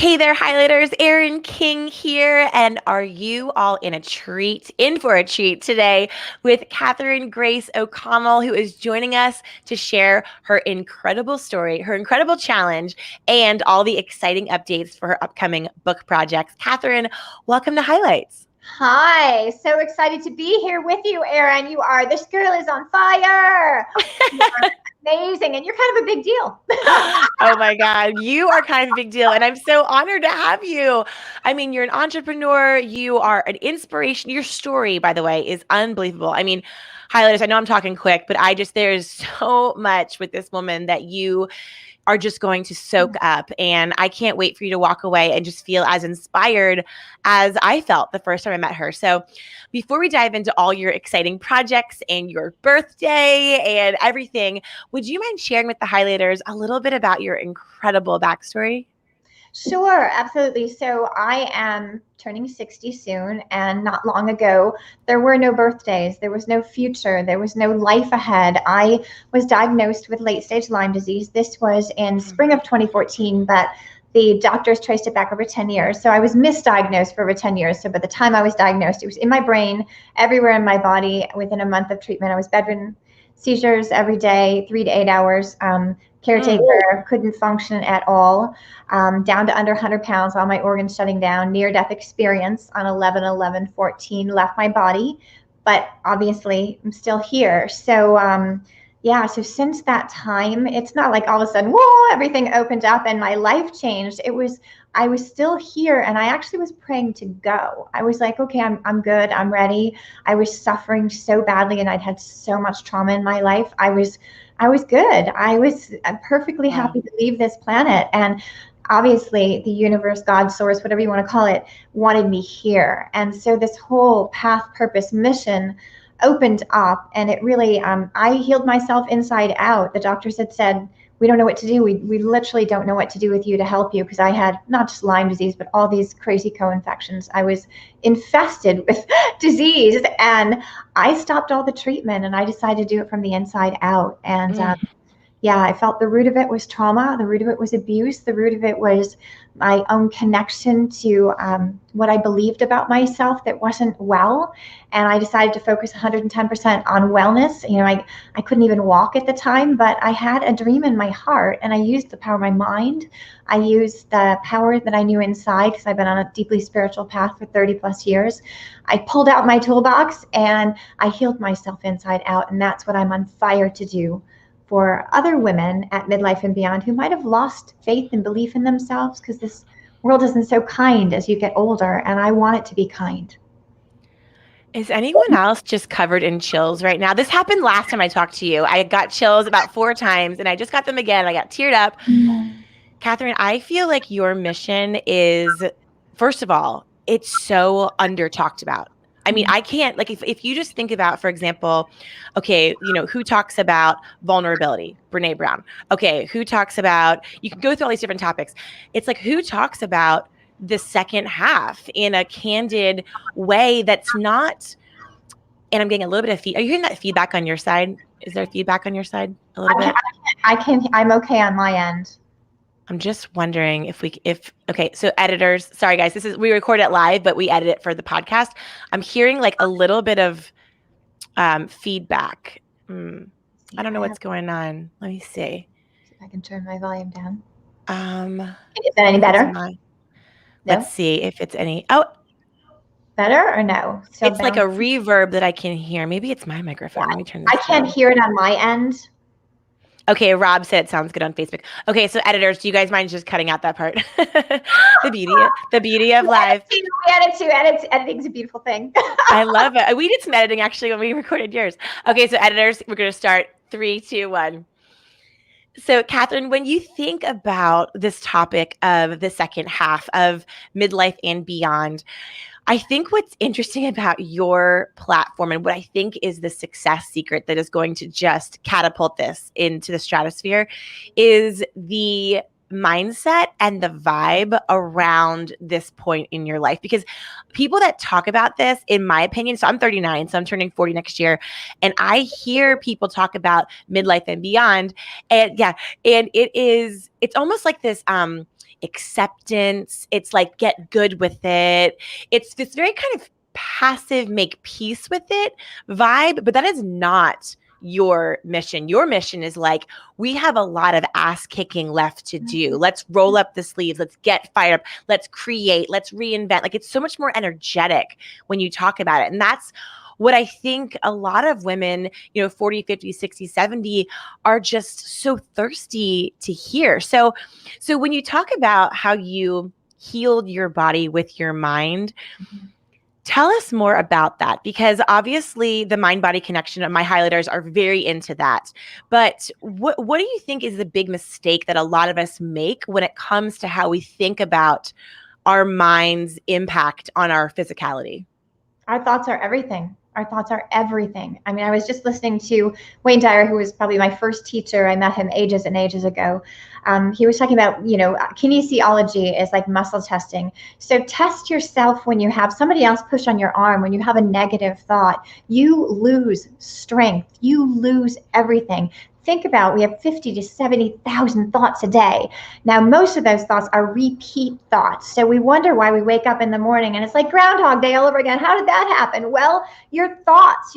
Hey there, highlighters. Erin King here. And are you all in for a treat today with Catherine Grace O'Connell, who is joining us to share her incredible story, her incredible challenge, and all the exciting updates for her upcoming book projects. Catherine, welcome to Highlights. Hi, so excited to be here with you, Erin. This girl is on fire. Amazing, and you're kind of a big deal. Oh my God, you are kind of a big deal, and I'm so honored to have you. I mean, you're an entrepreneur, you are an inspiration. Your story, by the way, is unbelievable. I mean, highlighters, I know I'm talking quick, but there's so much with this woman that you are just going to soak up. And I can't wait for you to walk away and just feel as inspired as I felt the first time I met her. So before we dive into all your exciting projects and your birthday and everything, would you mind sharing with the highlighters a little bit about your incredible backstory? Sure, absolutely. So I am turning 60 soon, and not long ago, there were no birthdays, there was no future, there was no life ahead. I was diagnosed with late-stage Lyme disease. This was in spring of 2014, but the doctors traced it back over 10 years. So I was misdiagnosed for over 10 years. So by the time I was diagnosed, it was in my brain, everywhere in my body. Within a month of treatment, I was bedridden, seizures every day, 3 to 8 hours. Caretaker, couldn't function at all, down to under 100 pounds, all my organs shutting down, near-death experience on 11/11/14, left my body, but obviously I'm still here. So so since that time, it's not like all of a sudden, whoa, everything opened up and my life changed. I was still here, and I actually was praying to go. I was like, okay, I'm good, I'm ready. I was suffering so badly, and I'd had so much trauma in my life. I was good. I'm perfectly happy to leave this planet. And obviously the universe, God, source, whatever you want to call it, wanted me here. And so this whole path, purpose, mission opened up, and it really, I healed myself inside out. The doctors had said, we don't know what to do. We literally don't know what to do with you to help you, because I had not just Lyme disease, but all these crazy co-infections. I was infested with disease, and I stopped all the treatment, and I decided to do it from the inside out. And I felt the root of it was trauma. The root of it was abuse. The root of it was my own connection to what I believed about myself that wasn't well. And I decided to focus 110% on wellness. I couldn't even walk at the time, but I had a dream in my heart, and I used the power of my mind. I used the power that I knew inside, because I've been on a deeply spiritual path for 30 plus years. I pulled out my toolbox and I healed myself inside out. And that's what I'm on fire to do for other women at midlife and beyond who might have lost faith and belief in themselves, because this world isn't so kind as you get older, and I want it to be kind. Is anyone else just covered in chills right now? This happened last time I talked to you. I got chills about 4 times, and I just got them again. I got teared up. Catherine, I feel like your mission is, first of all, it's so under talked about. I mean, I can't, like, if you just think about, for example, okay, who talks about vulnerability? Brene Brown. Okay, who talks about, you can go through all these different topics. It's like, who talks about the second half in a candid way that's not, and I'm getting a little bit of feedback. Are you hearing that feedback on your side? Is there feedback on your side a little bit? I'm okay on my end. I'm just wondering okay, so editors, sorry guys, we record it live, but we edit it for the podcast. I'm hearing like a little bit of feedback. I don't know what's going on. Let me see. If I can turn my volume down. Is that any better? No? Let's see if it's any. Oh, better or no? It's like a reverb that I can hear. Maybe it's my microphone. Let me turn this I can't hear it on my end. Okay, Rob said it sounds good on Facebook. Okay, so editors, do you guys mind just cutting out that part? the beauty of live. We edit too. Editing's a beautiful thing. I love it. We did some editing actually when we recorded yours. Okay, so editors, we're going to start 3, 2, 1. So, Catherine, when you think about this topic of the second half of midlife and beyond, I think what's interesting about your platform, and what I think is the success secret that is going to just catapult this into the stratosphere, is the mindset and the vibe around this point in your life. Because people that talk about this, in my opinion, so I'm 39, so I'm turning 40 next year, and I hear people talk about midlife and beyond, and it's almost like this acceptance. It's like get good with it. It's this very kind of passive, make peace with it vibe, but that is not your mission. Your mission is like, we have a lot of ass kicking left to do. Let's roll up the sleeves. Let's get fired up. Let's create. Let's reinvent. Like, it's so much more energetic when you talk about it. And that's what I think a lot of women, 40, 50, 60, 70 are just so thirsty to hear. So when you talk about how you healed your body with your mind, tell us more about that, because obviously the mind-body connection, my highlighters are very into that. But what do you think is the big mistake that a lot of us make when it comes to how we think about our mind's impact on our physicality? Our thoughts are everything. Our thoughts are everything. I mean, I was just listening to Wayne Dyer, who was probably my first teacher. I met him ages and ages ago. He was talking about, kinesiology is like muscle testing. So test yourself when you have somebody else push on your arm, when you have a negative thought, you lose strength, you lose everything. Think about, we have 50 to 70,000 thoughts a day. Now, most of those thoughts are repeat thoughts. So we wonder why we wake up in the morning and it's like Groundhog Day all over again. How did that happen? Well, your thoughts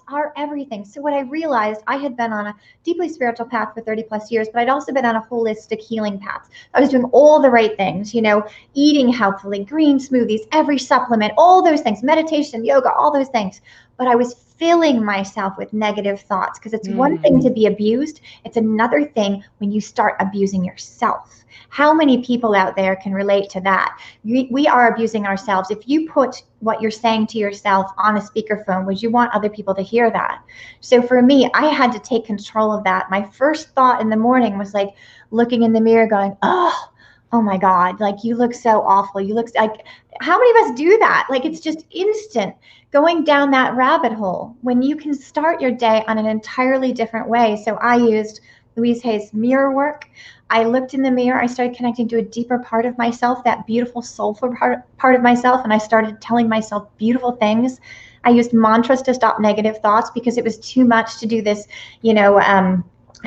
are everything. So what I realized, I had been on a deeply spiritual path for 30 plus years, but I'd also been on a holistic healing path. I was doing all the right things, eating healthily, green smoothies, every supplement, all those things, meditation, yoga, all those things. But I was filling myself with negative thoughts, because it's one thing to be abused. It's another thing when you start abusing yourself. How many people out there can relate to that? We are abusing ourselves. If you put what you're saying to yourself on a speakerphone, would you want other people to hear that? So for me, I had to take control of that. My first thought in the morning was like looking in the mirror going, oh my God, like you look so awful. You look like, how many of us do that? Like, it's just instant going down that rabbit hole when you can start your day on an entirely different way. So I used Louise Hay's mirror work. I looked in the mirror, I started connecting to a deeper part of myself, that beautiful soulful part of myself, and I started telling myself beautiful things. I used mantras to stop negative thoughts because it was too much to do this,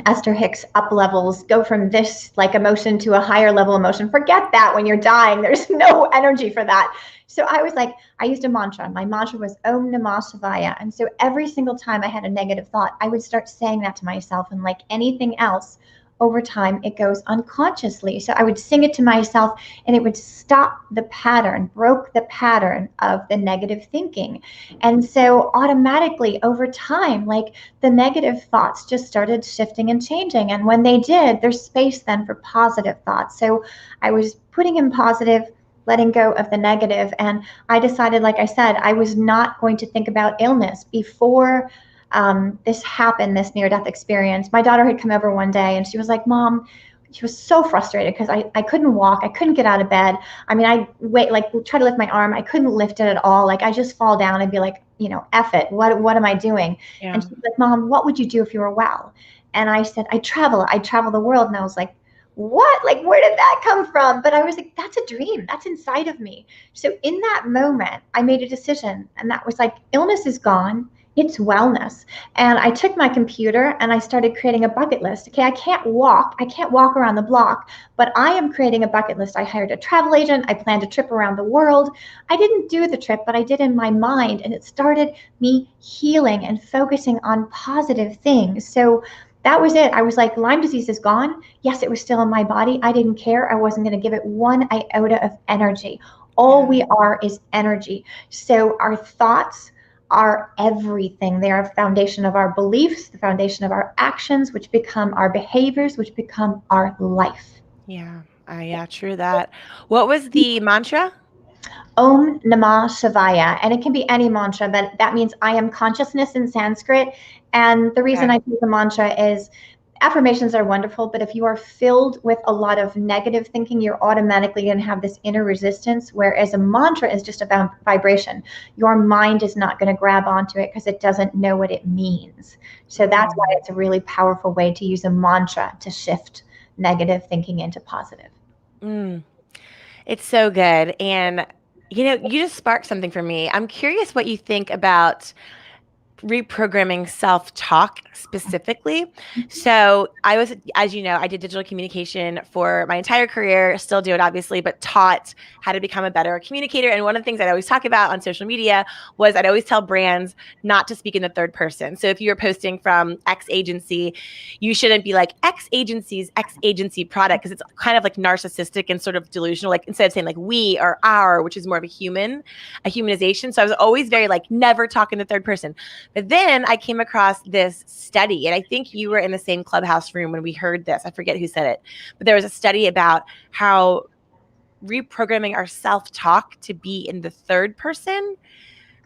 Esther Hicks up levels, go from this like emotion to a higher level emotion. Forget that when you're dying. There's no energy for that. So I was like, I used a mantra. My mantra was Om Namah Shivaya. And so every single time I had a negative thought, I would start saying that to myself. And like anything else, over time, it goes unconsciously. So I would sing it to myself and it would stop the pattern, broke the pattern of the negative thinking. And so automatically over time, like the negative thoughts just started shifting and changing. And when they did, there's space then for positive thoughts. So I was putting in positive, letting go of the negative. And I decided, like I said, I was not going to think about illness before this happened, this near-death experience. My daughter had come over one day and she was like, Mom, she was so frustrated because I couldn't walk. I couldn't get out of bed. I mean, I try to lift my arm. I couldn't lift it at all. Like, I just fall down and be like, F it. What am I doing? Yeah. And she's like, Mom, what would you do if you were well? And I said, I travel the world. And I was like, what? Like, where did that come from? But I was like, that's a dream. That's inside of me. So in that moment, I made a decision, and that was like, illness is gone. It's wellness. And I took my computer and I started creating a bucket list. Okay, I can't walk around the block, but I am creating a bucket list. I hired a travel agent. I planned a trip around the world. I didn't do the trip, but I did in my mind. And it started me healing and focusing on positive things. So that was it. I was like, Lyme disease is gone. Yes, it was still in my body. I didn't care. I wasn't going to give it one iota of energy. All we are is energy. So our thoughts are everything. They are a foundation of our beliefs, the foundation of our actions, which become our behaviors, which become our life. Yeah. True that. What was the mantra? Om Namah Shivaya. And it can be any mantra, but that means I am consciousness in Sanskrit. And the reason I choose the mantra is affirmations are wonderful, but if you are filled with a lot of negative thinking, you're automatically going to have this inner resistance, whereas a mantra is just about vibration. Your mind is not going to grab onto it because it doesn't know what it means. So that's why it's a really powerful way to use a mantra to shift negative thinking into positive. It's so good. And, you just sparked something for me. I'm curious what you think about reprogramming self-talk specifically. So I was, as you know, I did digital communication for my entire career, still do it obviously, but taught how to become a better communicator. And one of the things I'd always talk about on social media was I'd always tell brands not to speak in the third person. So if you're posting from X agency, you shouldn't be like X agency's X agency product, because it's kind of like narcissistic and sort of delusional. Like instead of saying like we or our, which is more of a humanization. So I was always very like never talk in the third person. But then I came across this study, and I think you were in the same clubhouse room when we heard this. I forget who said it, but there was a study about how reprogramming our self-talk to be in the third person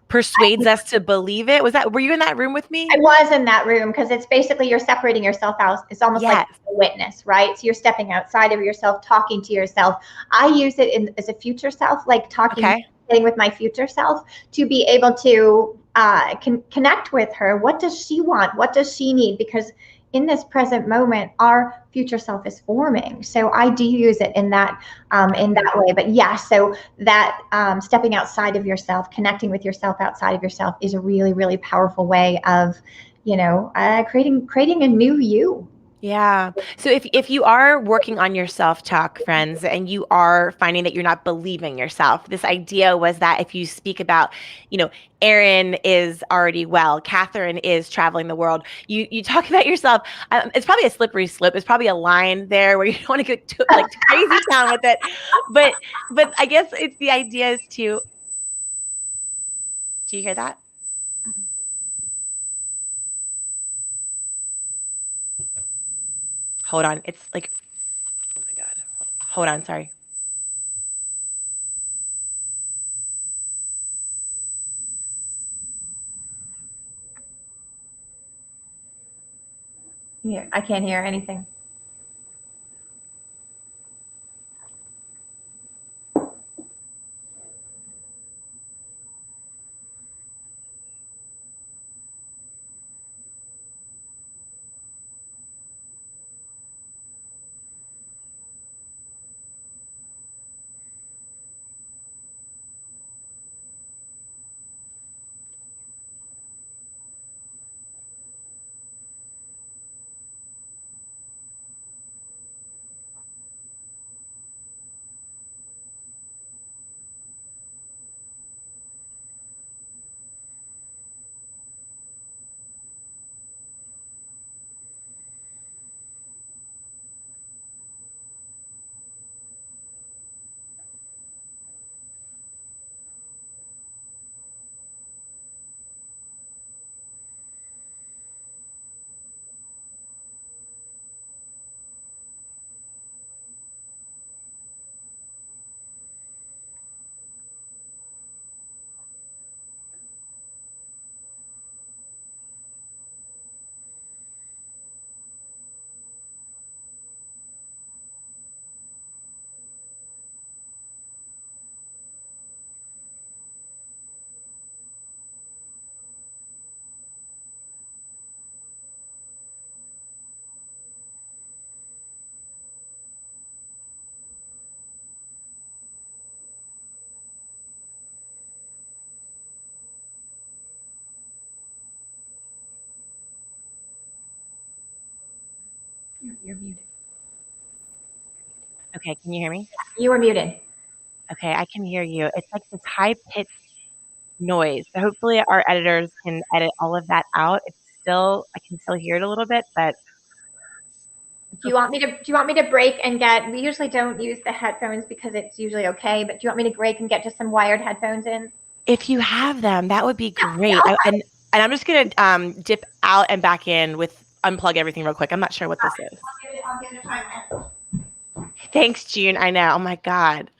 persuades us to believe it. Were you in that room with I me? was in that room because it's basically you're separating yourself out. It's almost like Yes. a witness, right? So you're stepping outside of yourself, talking to yourself. I use it as a future self, like talking, Okay. sitting with my future self to be able to connect with her. What does she want? What does she need? Because in this present moment, our future self is forming. So I do use it in that way. But yeah, so that stepping outside of yourself, connecting with yourself outside of yourself is a really, really powerful way of, creating a new you. Yeah. So if you are working on your self-talk, friends, and you are finding that you're not believing yourself, this idea was that if you speak about, Aaron is already well, Catherine is traveling the world, you talk about yourself. It's probably a slippery slope. It's probably a line there where you don't want to get to crazy town with it. But I guess it's the idea is to. Do you hear that? Hold on. It's like, oh my God. Hold on. Sorry. Yeah, I can't hear anything. You're muted. Okay. Can you hear me? You were muted. Okay. I can hear you. It's like this high pitched noise. So hopefully our editors can edit all of that out. I can still hear it a little bit, but Do you want me to break and get, we usually don't use the headphones because it's usually okay, but do you want me to break and get just some wired headphones in? if you have them, that would be Yeah, great. And I'm just gonna dip out and back in with unplug everything real quick. I'm not sure what this is. I'll give it a try. Thanks, June. I know. Oh my God.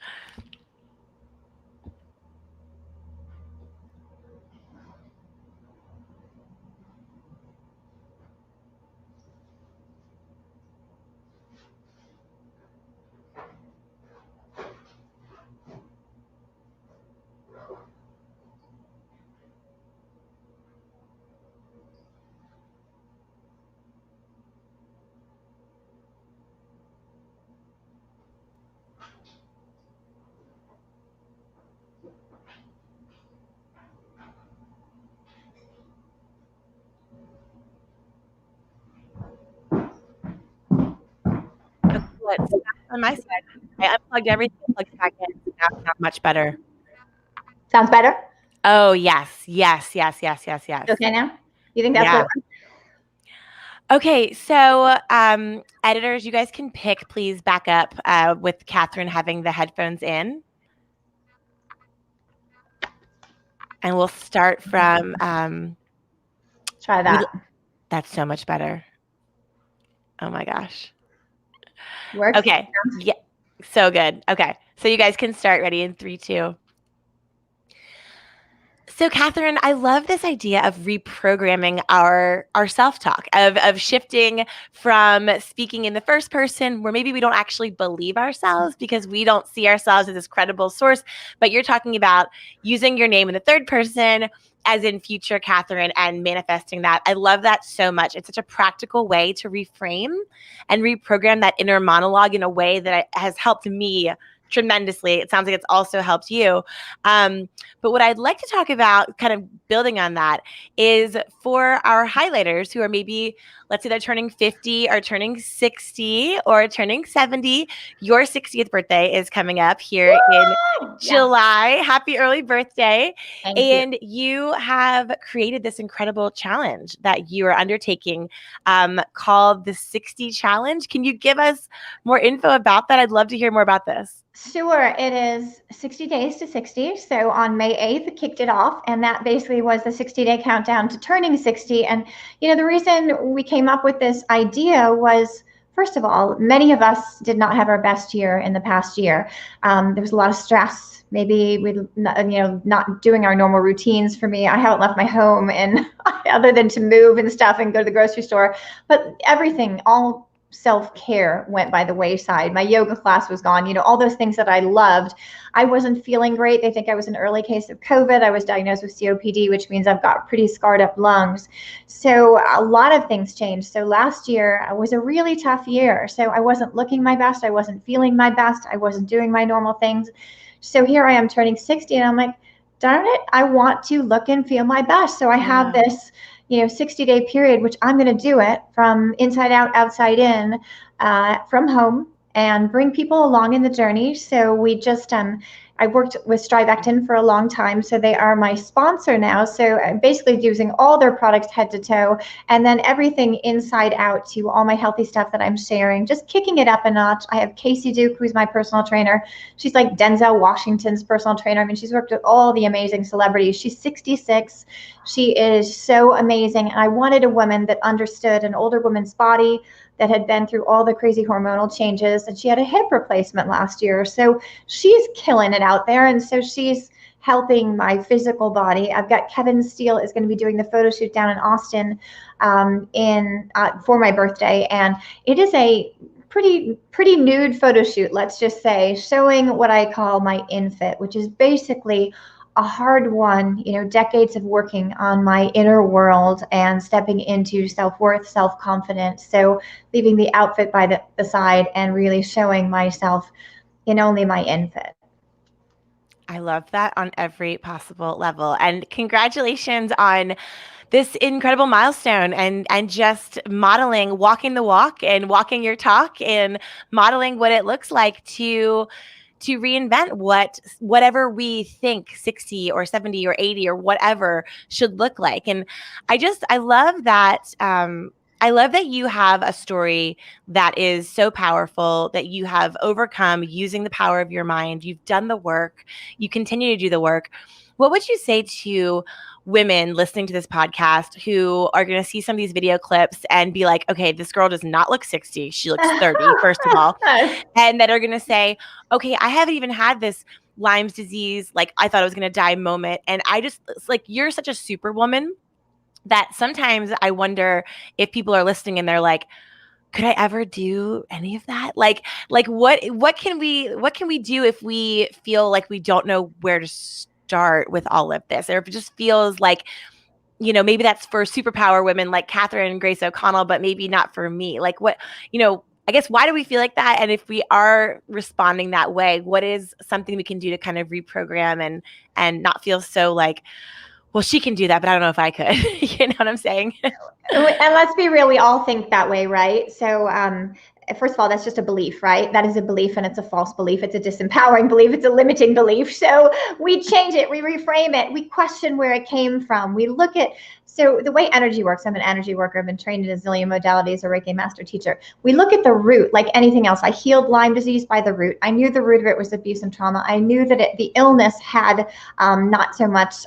what? On my side, I unplugged everything, plugged it back in. Now it sounds much better. Sounds better? Oh, yes. Yes, yes, yes, yes, yes. Okay now? You think that's Yeah. what it was? Okay, so editors, you guys can pick, please back up with Catherine having the headphones in. And we'll start from Try that. that's so much better. Oh my gosh. Works? Okay. Yeah. So good. Okay. So you guys can start. Ready in 3, 2. So Catherine, I love this idea of reprogramming our self-talk, of shifting from speaking in the first person where maybe we don't actually believe ourselves because we don't see ourselves as this credible source, but you're talking about using your name in the third person as in future Catherine and manifesting that. I love that so much. It's such a practical way to reframe and reprogram that inner monologue in a way that has helped me tremendously. It sounds like it's also helped you. But what I'd like to talk about, kind of building on that, is for our highlighters who are maybe, let's say they're turning 50 or turning 60 or turning 70. Your 60th birthday is coming up here in July. Happy early birthday. Thank you. And you have created this incredible challenge that you are undertaking called the 60 Challenge. Can you give us more info about that? I'd love to hear more about this. Sure, it is 60 days to 60. So on May 8th, kicked it off. And that basically was the 60-day countdown to turning 60. And, the reason we came up with this idea was, first of all, many of us did not have our best year in the past year. There was a lot of stress. Maybe we, not doing our normal routines. For me, I haven't left my home and other than to move and stuff and go to the grocery store, but everything, all self-care went by the wayside. My yoga class was gone, all those things that I loved. I wasn't feeling great. They think I was an early case of COVID. I was diagnosed with COPD, which means I've got pretty scarred up lungs. So a lot of things changed. So last year was a really tough year. So I wasn't looking my best. I wasn't feeling my best. I wasn't doing my normal things. So here I am turning 60 and I'm like, darn it, I want to look and feel my best. So I have this 60-day period, which I'm going to do it from inside out, outside in, from home, and bring people along in the journey. So we just, I worked with Strivectin for a long time, so they are my sponsor now. So I'm basically using all their products head to toe, and then everything inside out to all my healthy stuff that I'm sharing, just kicking it up a notch. I have Casey Duke, who's my personal trainer. She's like Denzel Washington's personal trainer. I mean, she's worked with all the amazing celebrities. She's 66. She is so amazing. And I wanted a woman that understood an older woman's body, that had been through all the crazy hormonal changes, and she had a hip replacement last year. So she's killing it out there. And so she's helping my physical body. I've got Kevin Steele is going to be doing the photo shoot down in Austin for my birthday. And it is a pretty nude photo shoot, let's just say, showing what I call my infit, which is basically a hard one, decades of working on my inner world and stepping into self-worth, self-confidence. So leaving the outfit by the side and really showing myself in only my infit. I love that on every possible level. And congratulations on this incredible milestone and just modeling, walking the walk and walking your talk and modeling what it looks like to reinvent whatever we think 60 or 70 or 80 or whatever should look like. And I love that. I love that you have a story that is so powerful, that you have overcome using the power of your mind. You've done the work. You continue to do the work. What would you say to women listening to this podcast who are going to see some of these video clips and be like, okay, this girl does not look 60. She looks 30, first of all. And that are going to say, okay, I haven't even had this Lyme's disease, like I thought I was going to die moment. And it's like, you're such a superwoman that sometimes I wonder if people are listening and they're like, could I ever do any of that? Like what can we do if we feel like we don't know where to start with all of this? Or if it just feels like, maybe that's for superpower women like Catherine and Grace O'Connell, but maybe not for me. Like what, I guess, why do we feel like that? And if we are responding that way, what is something we can do to kind of reprogram and not feel so like, well, she can do that, but I don't know if I could. You know what I'm saying? And let's be real, we all think that way, right? So first of all, that's just a belief, right? That is a belief, and it's a false belief. It's a disempowering belief. It's a limiting belief. So we change it, we reframe it, we question where it came from. We look at, so the way energy works, I'm an energy worker. I've been trained in a zillion modalities, a Reiki master teacher. We look at the root like anything else. I healed Lyme disease by the root. I knew the root of it was abuse and trauma. I knew that the illness had not so much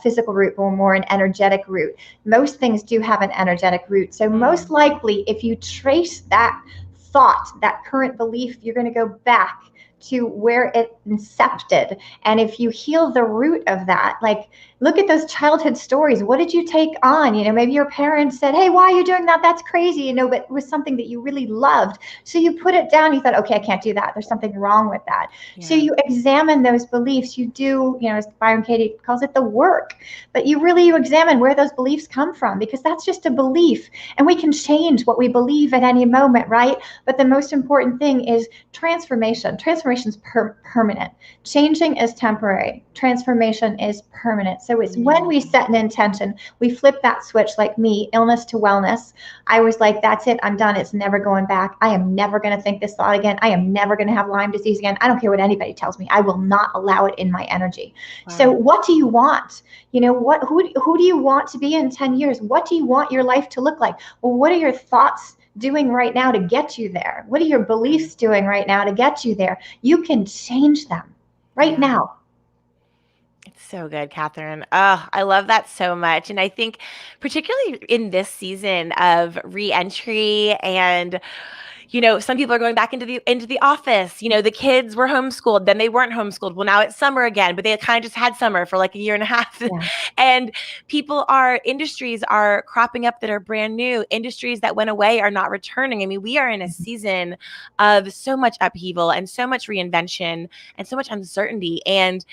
physical root, but more an energetic root. Most things do have an energetic root. So most likely, if you trace that thought, that current belief, you're going to go back to where it incepted. And if you heal the root of that, like look at those childhood stories. What did you take on? Maybe your parents said, hey, why are you doing that? That's crazy, but it was something that you really loved. So you put it down. You thought, okay, I can't do that. There's something wrong with that. Yeah. So you examine those beliefs. You do, as Byron Katie calls it, the work. But you examine where those beliefs come from, because that's just a belief. And we can change what we believe at any moment, right? But the most important thing is transformation. Transformation is permanent. Changing is temporary. Transformation is permanent. So it's when we set an intention, we flip that switch, like me, illness to wellness. I was like, that's it. I'm done. It's never going back. I am never going to think this thought again. I am never going to have Lyme disease again. I don't care what anybody tells me. I will not allow it in my energy. Wow. So what do you want? Who do you want to be in 10 years? What do you want your life to look like? Well, what are your thoughts doing right now to get you there? What are your beliefs doing right now to get you there? You can change them right now. It's so good, Catherine. Oh, I love that so much. And I think particularly in this season of re-entry and some people are going back into the office. The kids were homeschooled, then they weren't homeschooled. Well, now it's summer again, but they kind of just had summer for like a year and a half. Yeah. And industries are cropping up that are brand new. Industries that went away are not returning. I mean, we are in a season of so much upheaval and so much reinvention and so much uncertainty. And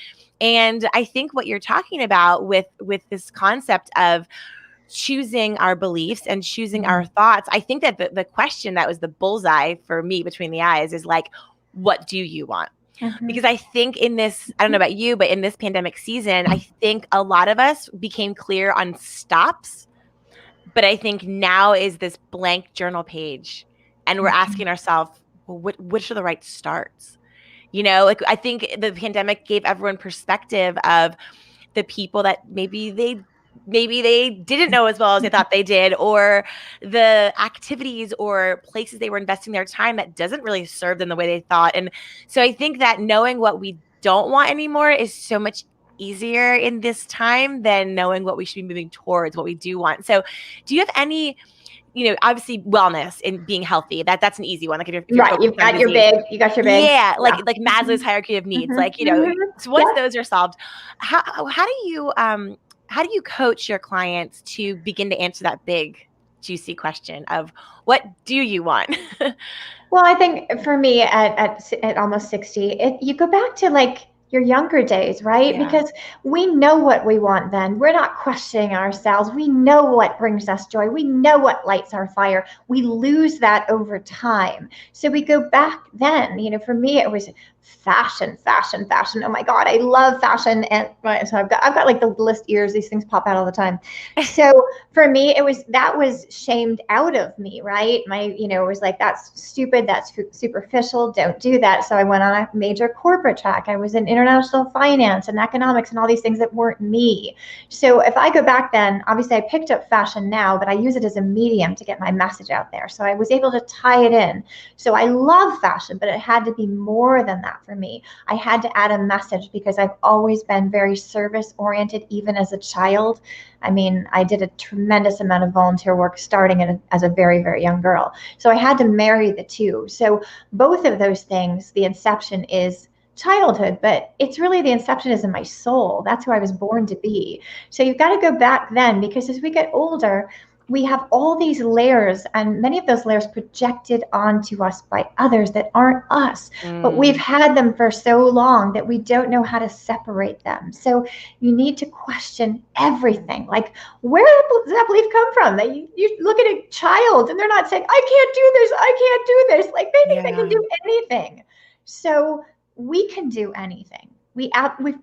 I think what you're talking about with this concept of choosing our beliefs and choosing our thoughts, I think that the question that was the bullseye for me between the eyes is like, what do you want? Because I think in this, I don't know about you, but in this pandemic season, I think a lot of us became clear on stops. But I think now is this blank journal page, and we're asking ourselves, well, which are the right starts? I think the pandemic gave everyone perspective of the people that maybe they didn't know as well as they thought they did, or the activities or places they were investing their time that doesn't really serve them the way they thought. And so I think that knowing what we don't want anymore is so much easier in this time than knowing what we should be moving towards, what we do want. So do you have any, obviously wellness and being healthy, that's an easy one. Like if you're right, you've got your big, you got your big. Yeah, like Maslow's hierarchy of needs. So once those are solved, how do you coach your clients to begin to answer that big, juicy question of what do you want? Well, I think for me at almost 60, you go back to like your younger days, right? Yeah. Because we know what we want then. We're not questioning ourselves. We know what brings us joy. We know what lights our fire. We lose that over time. So we go back then, for me, it was fashion. Oh my God, I love fashion. And so I've got like the list ears. These things pop out all the time. So for me, that was shamed out of me, right? It was like, that's stupid. That's superficial. Don't do that. So I went on a major corporate track. I was in international finance and economics and all these things that weren't me. So if I go back then, obviously I picked up fashion now, but I use it as a medium to get my message out there. So I was able to tie it in. So I love fashion, but it had to be more than that for me. I had to add a message because I've always been very service oriented, even as a child. I mean, I did a tremendous amount of volunteer work starting as a very, very young girl. So I had to marry the two. So both of those things, the inception is childhood, but it's really the inception is in my soul. That's who I was born to be. So you've got to go back then, because as we get older, we have all these layers, and many of those layers projected onto us by others that aren't us. But we've had them for so long that we don't know how to separate them. So you need to question everything. Like, where does that belief come from? That you look at a child and they're not saying, I can't do this, I can't do this. Like, they think they can do anything. So we can do anything. We've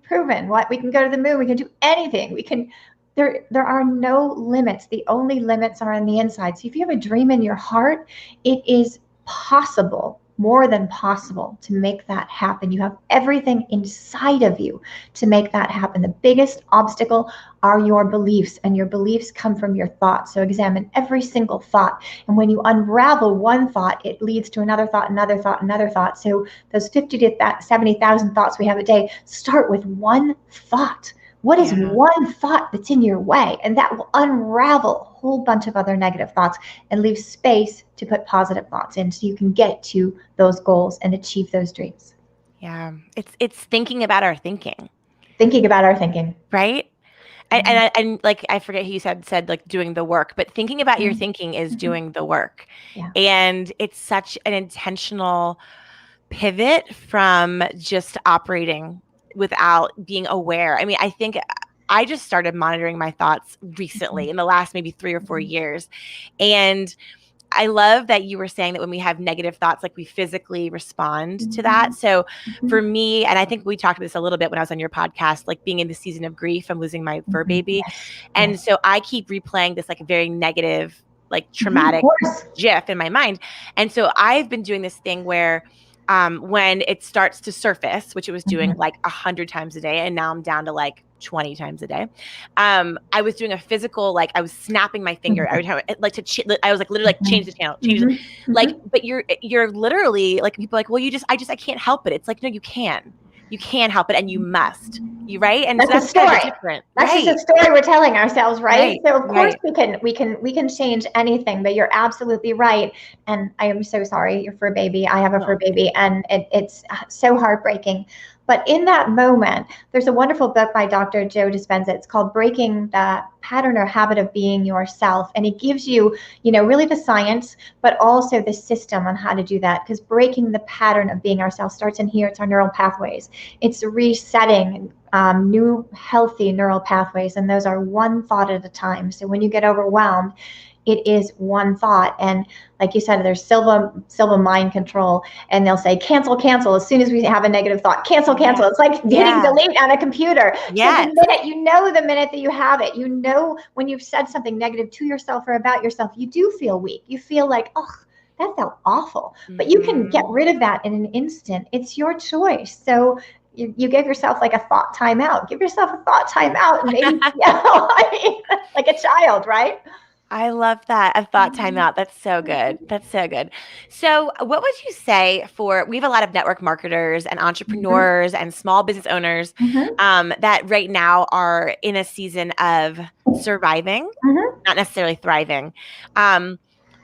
proven what we can go to the moon. We can do anything. We can. There are no limits. The only limits are on the inside. So if you have a dream in your heart, it is possible, more than possible, to make that happen. You have everything inside of you to make that happen. The biggest obstacle are your beliefs, and your beliefs come from your thoughts. So examine every single thought. And when you unravel one thought, it leads to another thought, another thought, another thought. So those 50 to 70,000 thoughts we have a day, start with one thought. What is one thought that's in your way? And that will unravel a whole bunch of other negative thoughts and leave space to put positive thoughts in, so you can get to those goals and achieve those dreams. Yeah. It's thinking about our thinking. Thinking about our thinking. Right? And like, I forget who you said like doing the work, but thinking about your thinking is doing the work. Yeah. And it's such an intentional pivot from just operating without being aware. I mean, I think I just started monitoring my thoughts recently in the last maybe 3 or 4 years. And I love that you were saying that when we have negative thoughts, like we physically respond to that. So for me, and I think we talked about this a little bit when I was on your podcast, like being in the season of grief, I'm losing my fur baby. And so I keep replaying this like very negative, like traumatic GIF in my mind. And so I've been doing this thing where when it starts to surface, which it was doing like 100 times a day, and now I'm down to like 20 times a day. I was doing a physical, like I was snapping my finger every time, like I was like literally like change the channel, change it. Like, but you're literally like, people are like, well, I can't help it. It's like, no, you can help it, and you must. You right? And that's so that's a story. Kind of different. That's just a story we're telling ourselves, right? So of course we can change anything, but you're absolutely right. And I am so sorry, your fur baby. I have a fur baby, and it's so heartbreaking. But in that moment, there's a wonderful book by Dr. Joe Dispenza. It's called Breaking the Pattern or Habit of Being Yourself. And it gives you, really the science, but also the system on how to do that. Because breaking the pattern of being ourselves starts in here. It's our neural pathways. It's resetting new healthy neural pathways. And those are one thought at a time. So when you get overwhelmed, it is one thought. And like you said, there's Silva mind control, and they'll say cancel as soon as we have a negative thought. Cancel. It's like hitting delete on a computer. So the minute that you have it, when you've said something negative to yourself or about yourself, you do feel weak. You feel like, oh, that felt awful. But you can get rid of that in an instant. It's your choice. So you give yourself like a thought timeout. Give yourself a thought timeout. Maybe, like a child, right? I love that. A thought timeout. That's so good. That's so good. So what would you say we have a lot of network marketers and entrepreneurs and small business owners that right now are in a season of surviving, not necessarily thriving.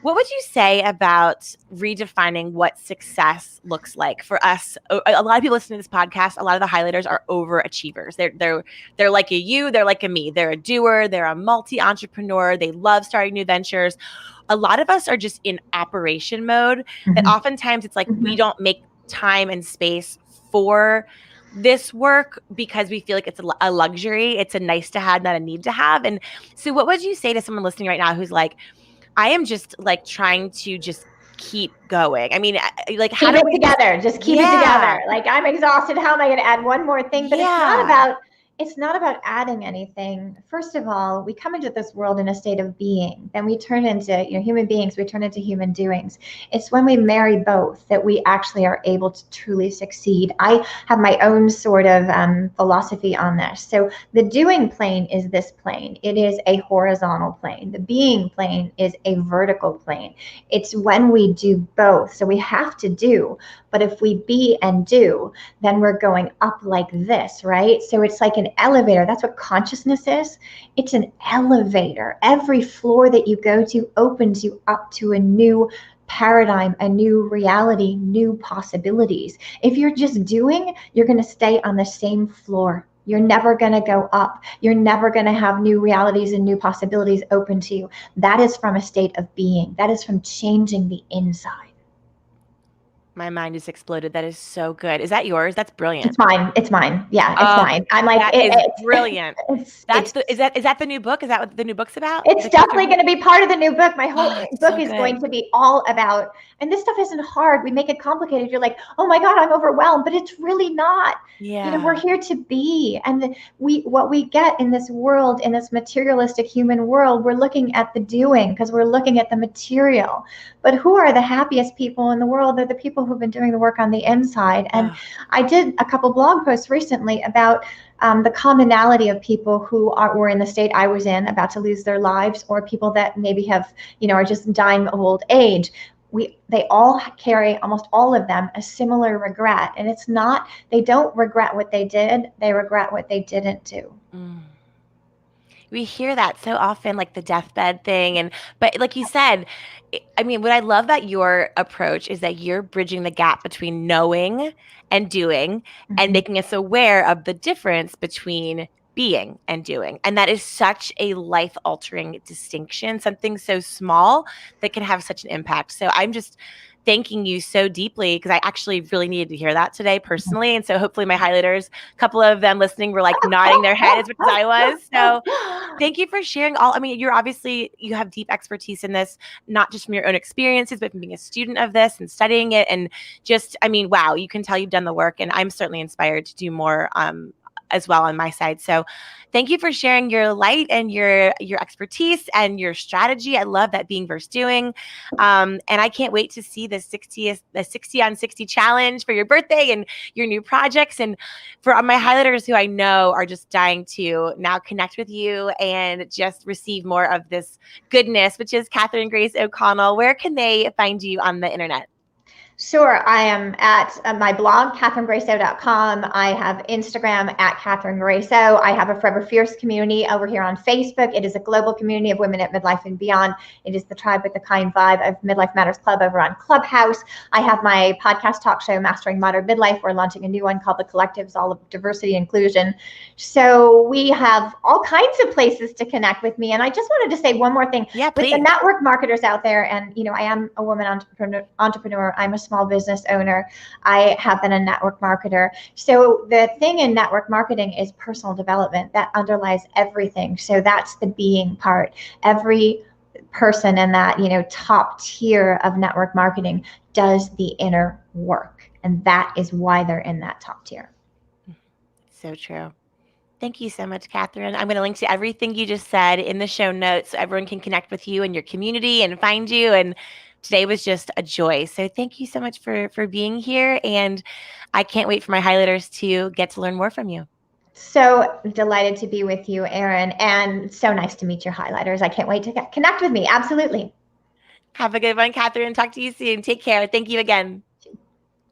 What would you say about redefining what success looks like for us? A lot of people listening to this podcast, a lot of the highlighters are overachievers. They're like you, they're like a me. They're a doer, they're a multi-entrepreneur, they love starting new ventures. A lot of us are just in operation mode. And oftentimes it's like we don't make time and space for this work because we feel like it's a luxury. It's a nice to have, not a need to have. And so what would you say to someone listening right now who's like, I am just like trying to just keep going. I mean, like how keep it together. Just keep it together. Like, I'm exhausted. How am I going to add one more thing? But it's not about adding anything. First of all, we come into this world in a state of being. Then we turn into human beings. We turn into human doings. It's when we marry both that we actually are able to truly succeed. I have my own sort of philosophy on this. So the doing plane is this plane. It is a horizontal plane. The being plane is a vertical plane. It's when we do both. So we have to do. But if we be and do, then we're going up like this, right? So it's like an elevator. That's what consciousness is. It's an elevator. Every floor that you go to opens you up to a new paradigm, a new reality, new possibilities. If you're just doing, you're going to stay on the same floor. You're never going to go up. You're never going to have new realities and new possibilities open to you. That is from a state of being. That is from changing the inside. My mind just exploded. That is so good. Is that yours? That's It's brilliant. mine. It's mine. Yeah, it's Oh, mine. I'm like that it, is brilliant. it's Is that the new book? Is that what the new book's about? it's The Catherine definitely book? going to be part of the new book. My whole Oh, it's book so is good. going to be all about, and this stuff isn't hard. We make it complicated. You're like, oh my God, I'm overwhelmed, but it's really not. You know, we're Yeah. here to be, and what we get in this world, in this materialistic human world, we're looking at the doing because we're looking at the material. But who are the happiest people in the world? They're the people who've been doing the work on the inside. And Oh, I did a couple blog posts recently about the commonality of people who were in the state I was in, about to lose their lives, or people that maybe have, are just dying of old age. They all carry, almost all of them, a similar regret. And it's not, they don't regret what they did, they regret what they didn't do. mm. We hear that so often, like the deathbed thing. But like you said, I mean, what I love about your approach is that you're bridging the gap between knowing and doing and Mhm. making us aware of the difference between being and doing. And that is such a life altering distinction, something so small that can have such an impact. So I'm just thanking you so deeply because I actually really needed to hear that today personally. And so hopefully my highlighters, a couple of them listening were like nodding their head as much as I was. So thank you for sharing all. I mean, you have deep expertise in this, not just from your own experiences, but from being a student of this and studying it. And just, I mean, wow, you can tell you've done the work. And I'm certainly inspired to do more as well on my side. So thank you for sharing your light and your expertise and your strategy. I love that being versus doing. And I can't wait to see the 60 on 60 challenge for your birthday and your new projects. And for my highlighters who I know are just dying to now connect with you and just receive more of this goodness, which is Catherine Grace O'Connell. Where can they find you on the internet? Sure. I am at my blog, CatherineGraceO.com. I have Instagram at Catherine GraceO. I have a Forever Fierce community over here on Facebook. It is a global community of women at midlife and beyond. It is the tribe with the kind vibe of Midlife Matters Club over on Clubhouse. I have my podcast talk show, Mastering Modern Midlife. We're launching a new one called The Collectives, all of diversity and inclusion. So we have all kinds of places to connect with me. And I just wanted to say one more thing. Yeah, With the please. network marketers out there, and I am a woman entrepreneur. I'm a small business owner. I have been a network marketer. So the thing in network marketing is personal development that underlies everything. So that's the being part. Every person in that, top tier of network marketing does the inner work. And that is why they're in that top tier. So true. Thank you so much, Catherine. I'm going to link to everything you just said in the show notes so everyone can connect with you and your community and find you. And today was just a joy. So thank you so much for being here. And I can't wait for my highlighters to get to learn more from you. So delighted to be with you, Erin, and so nice to meet your highlighters. I can't wait to connect with me. Absolutely. Have a good one, Catherine. Talk to you soon. Take care. Thank you again.